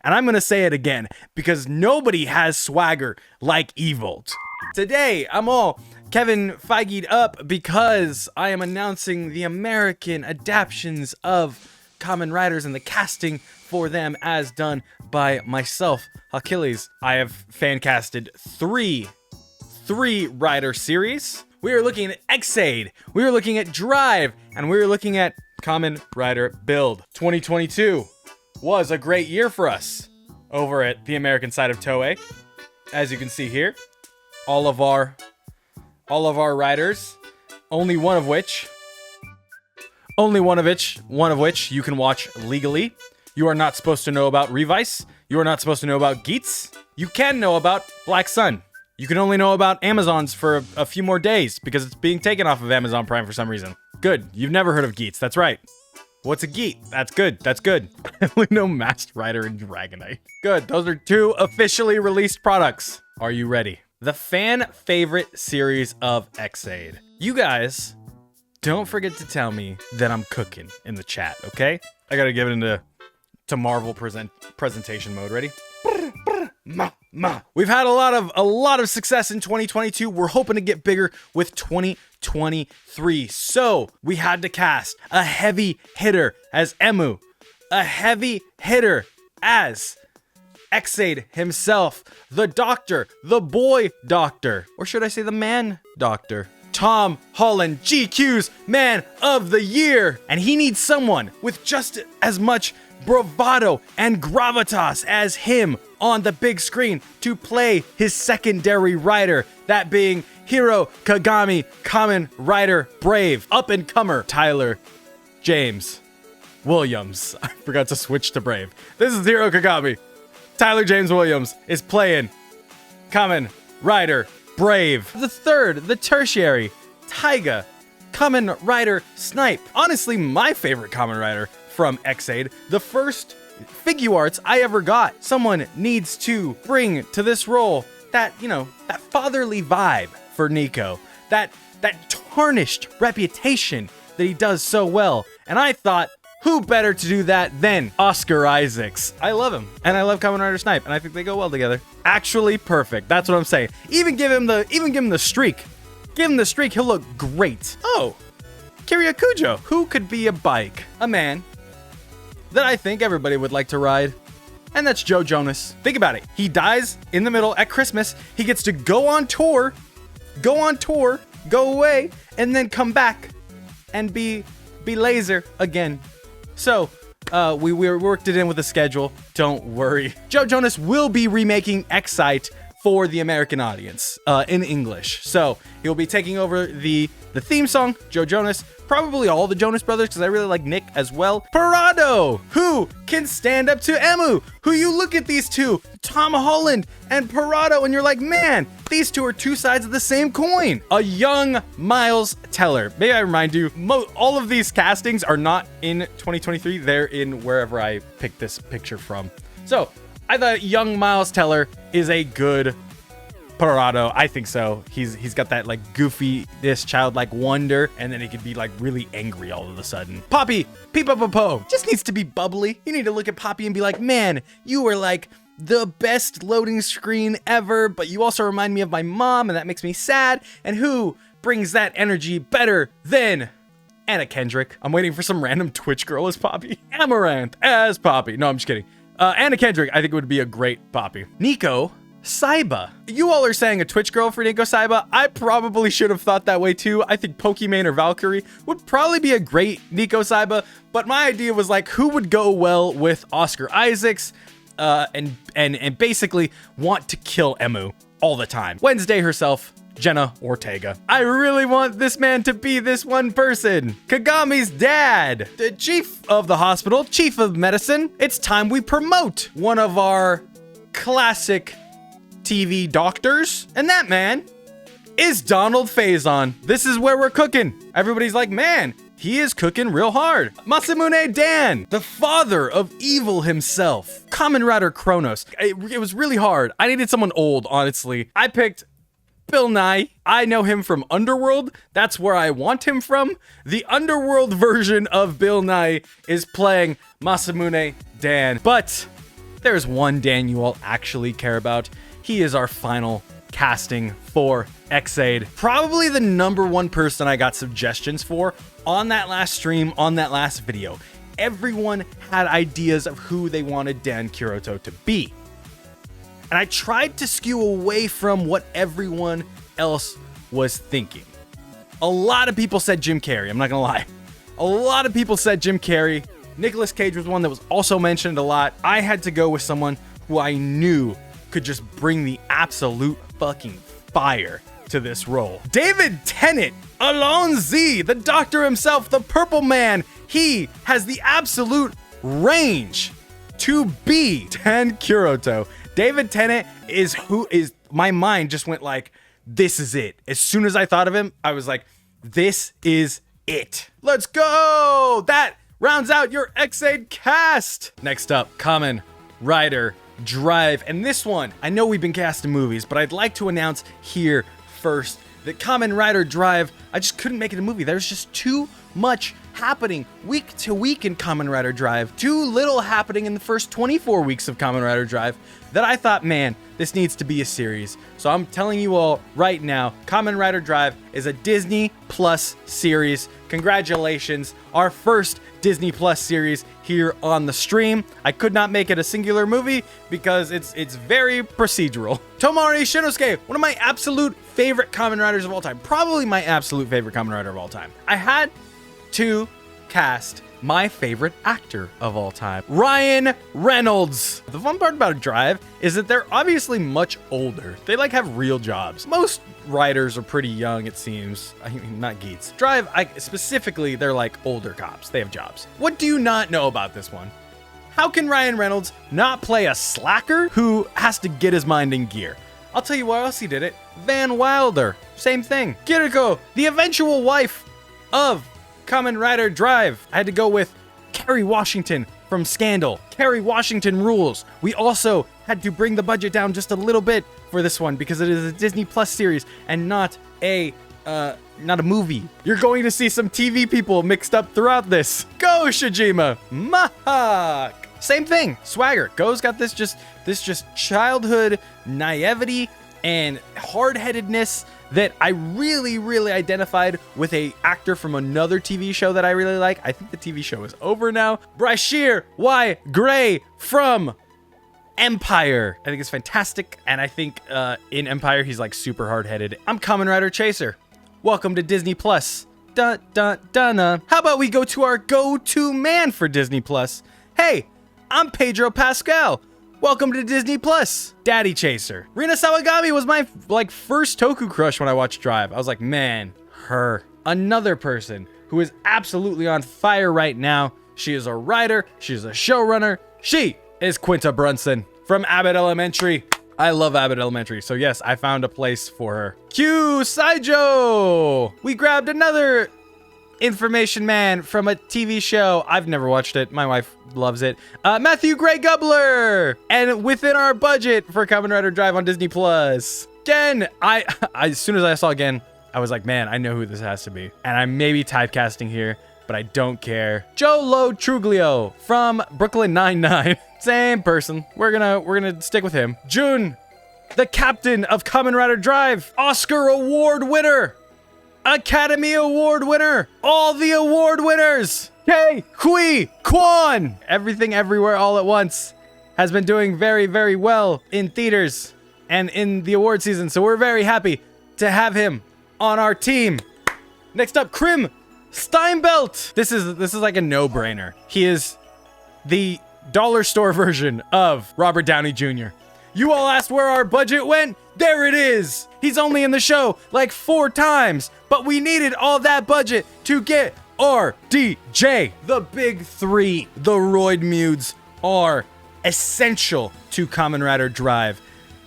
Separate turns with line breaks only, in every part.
and I'm gonna say it again because nobody has swagger like Evolt. Today, I'm all Kevin Feige'd up because I am announcing the American adaptions of Kamen Riders and the casting for them as done by myself, Achilles. I have fan casted three rider series. We are looking at X-Aid, we are looking at Drive, and we are looking at Kamen Rider Build. 2022 was a great year for us over at the American side of Toei. As you can see here, all of our riders, only one of which you can watch legally. You are not supposed to know about Revice. You are not supposed to know about Geats. You can know about Black Sun. You can only know about Amazon's for a few more days because it's being taken off of Amazon Prime for some reason. Good. You've never heard of Geats. That's right. What's a Geat? That's good. That's good. I only know Masked Rider and Dragonite. Good. Those are two officially released products. Are you ready? The fan favorite series of X-Aid. You guys, don't forget to tell me that I'm cooking in the chat, okay? I gotta give it into Marvel presentation mode. Ready? We've had a lot of success in 2022. We're hoping to get bigger with 2023. So we had to cast a heavy hitter as Emu, a heavy hitter as X-Aid himself, the doctor, the boy doctor, or should I say the man doctor? Tom Holland, GQ's Man of the Year. And he needs someone with just as much bravado and gravitas as him on the big screen to play his secondary rider, that being Hiro Kagami, Kamen Rider Brave, up-and-comer Tyler James Williams. I forgot to switch to Brave. This is Hiro Kagami. Tyler James Williams is playing Kamen Rider Brave. The third, the tertiary, Taiga, Kamen Rider Snipe. Honestly, my favorite Kamen Rider from X-Aid. The first figure arts I ever got. Someone needs to bring to this role that, that fatherly vibe for Nico. That tarnished reputation that he does so well. And I thought, who better to do that than Oscar Isaacs? I love him, and I love Kamen Rider Snipe, and I think they go well together. Actually perfect. That's what I'm saying. Even give him the streak. Give him the streak, he'll look great. Oh, Kiryu Kujo, who could be a bike? A man that I think everybody would like to ride. And that's Joe Jonas. Think about it. He dies in the middle at Christmas. He gets to go on tour, go away, and then come back and be laser again. So, we worked it in with a schedule. Don't worry. Joe Jonas will be remaking Excite for the American audience in English. So, he'll be taking over the theme song, Joe Jonas, probably all the Jonas Brothers, because I really like Nick as well. Parado, who can stand up to Emu, who you look at these two, Tom Holland and Parado, and you're like, man, these two are two sides of the same coin. A young Miles Teller. May I remind you, all of these castings are not in 2023. They're in wherever I picked this picture from. So I thought young Miles Teller is a good Parado. I think so. He's got that like goofy-ish childlike wonder, and then he could be like really angry all of a sudden. Poppy, Peep-a-po-po, just needs to be bubbly. You need to look at Poppy and be like, man, you were like the best loading screen ever, but you also remind me of my mom, and that makes me sad. And who brings that energy better than Anna Kendrick? I'm waiting for some random Twitch girl as Poppy. Amaranth as Poppy. No, I'm just kidding. Anna Kendrick, I think would be a great Poppy. Nico Saiba. You all are saying a Twitch girl for Nico Saiba. I probably should have thought that way too. I think Pokimane or Valkyrie would probably be a great Nico Saiba, but my idea was like, who would go well with Oscar Isaacs and basically want to kill Emu all the time. Wednesday herself, Jenna Ortega. I really want this man to be this one person. Kagami's dad, the chief of the hospital, chief of medicine. It's time we promote one of our classic TV doctors, and that man is Donald Faison. This is where we're cooking. Everybody's like, man, he is cooking real hard. Masamune Dan, the father of evil himself. Kamen Rider Kronos. It was really hard. I needed someone old, honestly. I picked Bill Nye. I know him from Underworld. That's where I want him from. The Underworld version of Bill Nye is playing Masamune Dan. But there's one Dan you all actually care about. He is our final casting for Xaid. Probably the number one person I got suggestions for on that last stream, on that last video. Everyone had ideas of who they wanted Dan Kuroto to be. And I tried to skew away from what everyone else was thinking. A lot of people said Jim Carrey, I'm not gonna lie. A lot of people said Jim Carrey. Nicolas Cage was one that was also mentioned a lot. I had to go with someone who I knew could just bring the absolute fucking fire to this role. David Tennant, Alon Z, the doctor himself, the purple man. He has the absolute range to be Dan Kuroto. David Tennant is who is, my mind just went like, this is it. As soon as I thought of him, I was like, this is it. Let's go. That rounds out your Xaid cast. Next up, Kamen Rider Drive. And this one, I know we've been casting movies, but I'd like to announce here first that Kamen Rider Drive, I just couldn't make it a movie. There's just too much happening week to week in Kamen Rider Drive. Too little happening in the first 24 weeks of Kamen Rider Drive that I thought, man, this needs to be a series. So I'm telling you all right now, Kamen Rider Drive is a Disney Plus series. Congratulations, our first Disney Plus series here on the stream. I could not make it a singular movie because it's very procedural. Tomari Shinosuke, one of my absolute favorite Kamen Riders of all time. Probably my absolute favorite Kamen Rider of all time. I had to cast my favorite actor of all time, Ryan Reynolds. The fun part about Drive is that they're obviously much older. They like have real jobs. Most writers are pretty young, it seems. I mean, not geeks. Drive, specifically, they're like older cops. They have jobs. What do you not know about this one? How can Ryan Reynolds not play a slacker who has to get his mind in gear? I'll tell you where else he did it. Van Wilder, same thing. Kiriko, the eventual wife of Kamen Rider Drive. I had to go with Kerry Washington from Scandal. Kerry Washington rules. We also had to bring the budget down just a little bit for this one because it is a Disney Plus series and not a movie. You're going to see some TV people mixed up throughout this. Go Shijima Mahak. Same thing. Swagger. Go's got this just childhood naivety and hard-headedness that I really, really identified with a actor from another TV show that I really like. I think the TV show is over now. Brashear Y. Gray from Empire. I think it's fantastic. And I think in Empire, he's like super hard-headed. I'm Kamen Rider Chaser. Welcome to Disney Plus. Dun, dun, dun. How about we go to our go-to man for Disney Plus? Hey, I'm Pedro Pascal. Welcome to Disney Plus. Daddy Chaser. Rina Sawagami was my first Toku crush when I watched Drive. I was like, man, her. Another person who is absolutely on fire right now. She is a writer. She is a showrunner. She is Quinta Brunson from Abbott Elementary. I love Abbott Elementary, so yes, I found a place for her. Q Saijo. We grabbed another information man from a TV show. I've never watched it. My wife loves it. Matthew Gray Gubler. And within our budget for Kamen Rider Drive on Disney Plus. Again, I as soon as I saw again, I was like, man, I know who this has to be. And I may be typecasting here, but I don't care. Joe Lo Truglio from Brooklyn Nine-Nine. Same person. We're gonna stick with him. Jun, the captain of Kamen Rider Drive. Oscar Award winner. Academy Award winner. All the award winners. Hey, Hui Kwan. Everything Everywhere All at Once has been doing very, very well in theaters and in the award season. So we're very happy to have him on our team. Next up, Krim Steinbelt. This is like a no-brainer. He is the dollar store version of Robert Downey Jr. You all asked where our budget went? There it is. He's only in the show like 4 times, but we needed all that budget to get RDJ. The big 3, the Roid Mudes, are essential to Kamen Rider Drive.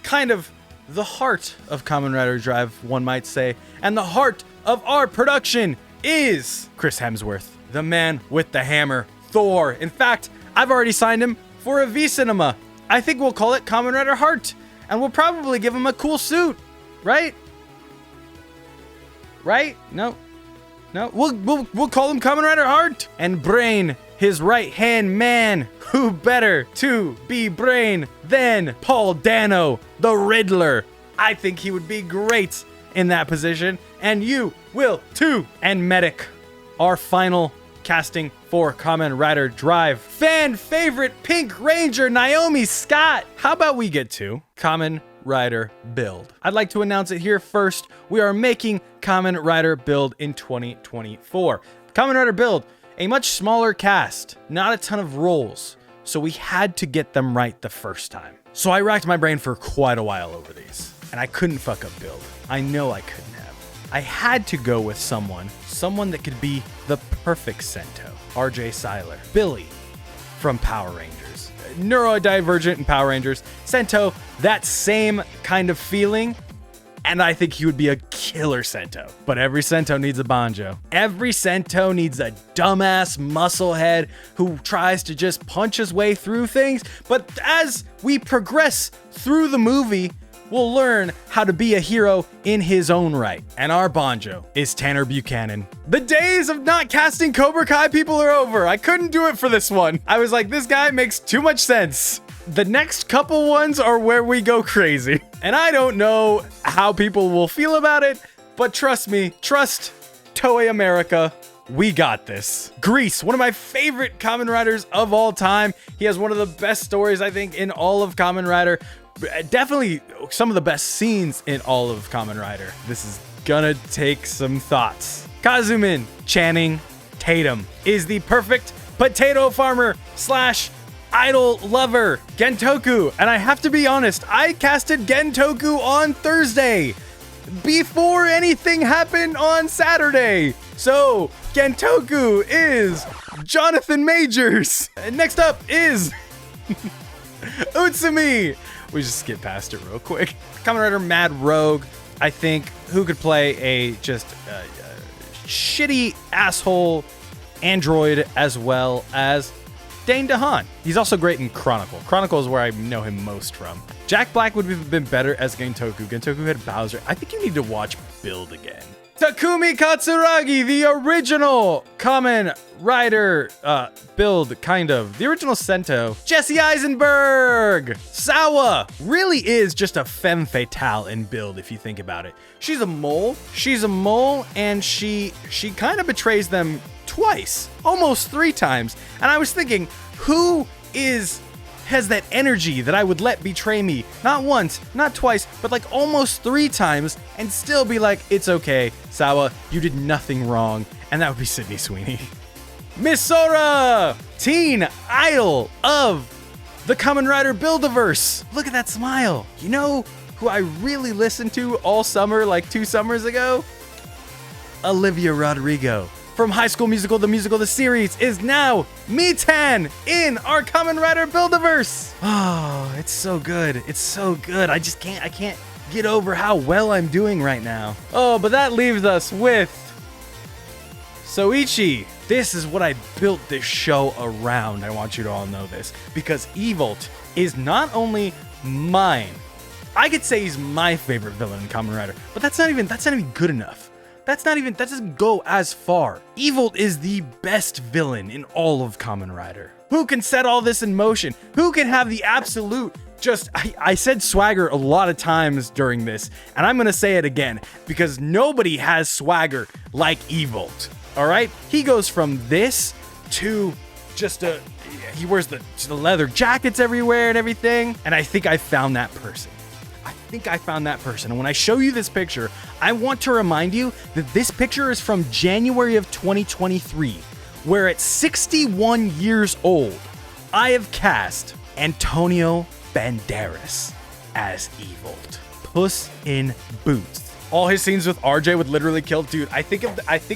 Kind of the heart of Kamen Rider Drive, one might say. And the heart of our production is Chris Hemsworth, the man with the hammer, Thor. In fact, I've already signed him for a V Cinema. I think we'll call it Kamen Rider Heart, and we'll probably give him a cool suit, right? Right? No. We'll call him Kamen Rider Heart. And Brain his right-hand man. Who better to be Brain than Paul Dano, the Riddler? I think he would be great in that position, and you will too. And Medic, our final casting for Kamen Rider Drive. Fan favorite Pink Ranger Naomi Scott. How about we get to Kamen Rider Build? I'd like to announce it here first. We are making Kamen Rider Build in 2024. Kamen Rider Build, a much smaller cast, not a ton of roles, so we had to get them right the first time. So I racked my brain for quite a while over these, and I couldn't fuck up Build. I know I couldn't have. I had to go with someone that could be the perfect Sento. RJ Seiler, Billy from Power Rangers, neurodivergent in Power Rangers, Sento, that same kind of feeling. And I think he would be a killer Sento. But every Sento needs a banjo. Every Sento needs a dumbass musclehead who tries to just punch his way through things. But as we progress through the movie, we'll learn how to be a hero in his own right. And our banjo is Tanner Buchanan. The days of not casting Cobra Kai people are over. I couldn't do it for this one. I was like, this guy makes too much sense. The next couple ones are where we go crazy. And I don't know how people will feel about it, but trust me, trust Toei America. We got this. Grease, one of my favorite Kamen Riders of all time. He has one of the best stories, I think, in all of Kamen Rider. Definitely some of the best scenes in all of Kamen Rider. This is gonna take some thoughts. Kazumin Channing Tatum is the perfect potato farmer slash idol lover, Gentoku. And I have to be honest, I casted Gentoku on Thursday before anything happened on Saturday. So Gentoku is Jonathan Majors. And next up is Utsumi. We just skip past it real quick. Kamen Rider Mad Rogue, I think, who could play a just shitty asshole android as well as Dane DeHaan. He's also great in Chronicle. Chronicle is where I know him most from. Jack Black would have been better as Gentoku. Gentoku had Bowser. I think you need to watch Build again. Takumi Katsuragi, the original Kamen Rider Build, kind of. The original Sento. Jesse Eisenberg! Sawa really is just a femme fatale in Build, if you think about it. She's a mole. She's a mole, and she kind of betrays them twice, almost 3 times. And I was thinking, who has that energy that I would let betray me, not once, not twice, but like almost 3 times, and still be like, it's okay, Sawa, you did nothing wrong. And that would be Sydney Sweeney. Misora, teen idol of the Kamen Rider Build-A-Verse. Look at that smile. You know who I really listened to all summer, like 2 summers ago? Olivia Rodrigo. From High School Musical, the series, is now Mitan in our Kamen Rider Build-A-Verse. Oh, it's so good. It's so good. I can't get over how well I'm doing right now. Oh, but that leaves us with Soichi. This is what I built this show around. I want you to all know this, because Evolt is not only mine. I could say he's my favorite villain in Kamen Rider, but that's not even good enough. That doesn't go as far. Evolt is the best villain in all of Kamen Rider. Who can set all this in motion? Who can have the absolute I said swagger a lot of times during this, and I'm gonna say it again, because nobody has swagger like Evolt. All right? He goes from this to just he wears the leather jackets everywhere and everything, and I think I found that person. And when I show you this picture, I want to remind you that this picture is from January of 2023, where at 61 years old, I have cast Antonio Banderas as Evolt. Puss in Boots. All his scenes with RJ would literally kill. Dude, I think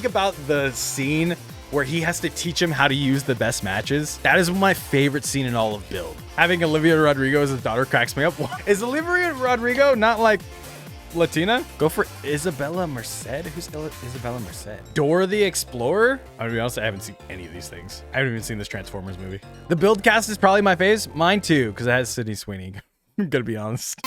about the scene where he has to teach him how to use the best matches. That is my favorite scene in all of Build. Having Olivia Rodrigo as his daughter cracks me up. Is Olivia Rodrigo not like Latina? Go for Isabella Merced. Who's Isabella Merced? Dora the Explorer? I'll be honest, I haven't seen any of these things. I haven't even seen this Transformers movie. The Build cast is probably my fave. Mine too, because it has Sydney Sweeney. I'm gonna be honest.